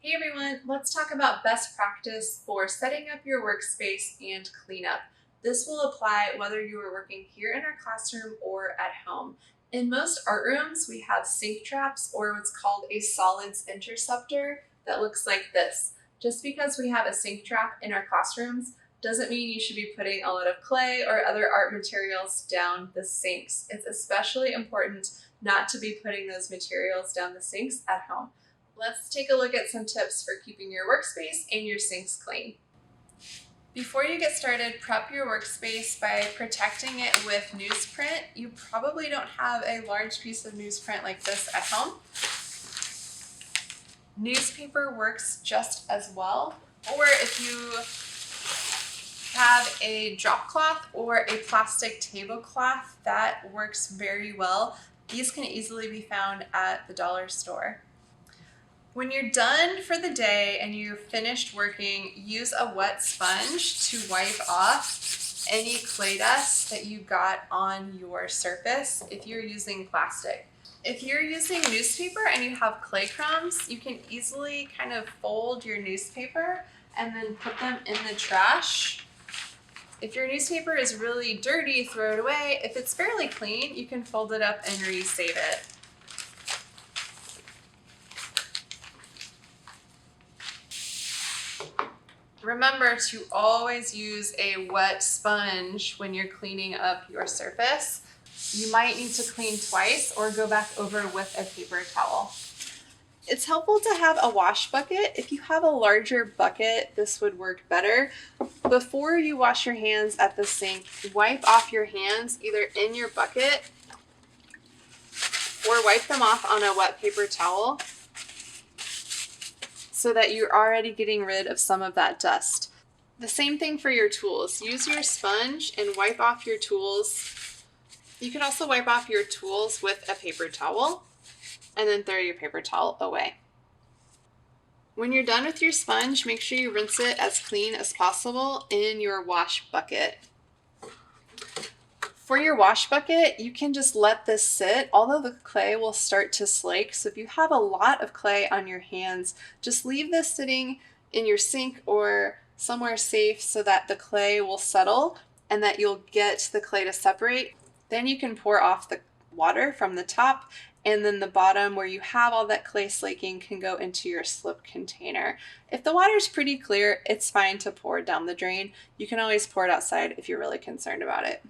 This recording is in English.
Hey everyone, let's talk about best practice for setting up your workspace and cleanup. This will apply whether you are working here in our classroom or at home. In most art rooms, we have sink traps or what's called a solids interceptor that looks like this. Just because we have a sink trap in our classrooms doesn't mean you should be putting a lot of clay or other art materials down the sinks. It's especially important not to be putting those materials down the sinks at home. Let's take a look at some tips for keeping your workspace and your sinks clean. Before you get started, prep your workspace by protecting it with newsprint. You probably don't have a large piece of newsprint like this at home. Newspaper works just as well, or if you have a drop cloth or a plastic tablecloth, that works very well. These can easily be found at the dollar store. When you're done for the day and you've finished working, use a wet sponge to wipe off any clay dust that you got on your surface if you're using plastic. If you're using newspaper and you have clay crumbs, you can easily kind of fold your newspaper and then put them in the trash. If your newspaper is really dirty, throw it away. If it's fairly clean, you can fold it up and resave it. Remember to always use a wet sponge when you're cleaning up your surface. You might need to clean twice or go back over with a paper towel. It's helpful to have a wash bucket. If you have a larger bucket, this would work better. Before you wash your hands at the sink, wipe off your hands either in your bucket or wipe them off on a wet paper towel, so that you're already getting rid of some of that dust. The same thing for your tools. Use your sponge and wipe off your tools. You can also wipe off your tools with a paper towel and then throw your paper towel away. When you're done with your sponge, make sure you rinse it as clean as possible in your wash bucket. For your wash bucket, you can just let this sit, although the clay will start to slake. So if you have a lot of clay on your hands, just leave this sitting in your sink or somewhere safe so that the clay will settle and that you'll get the clay to separate. Then you can pour off the water from the top, and then the bottom where you have all that clay slaking can go into your slip container. If the water's pretty clear, it's fine to pour down the drain. You can always pour it outside if you're really concerned about it.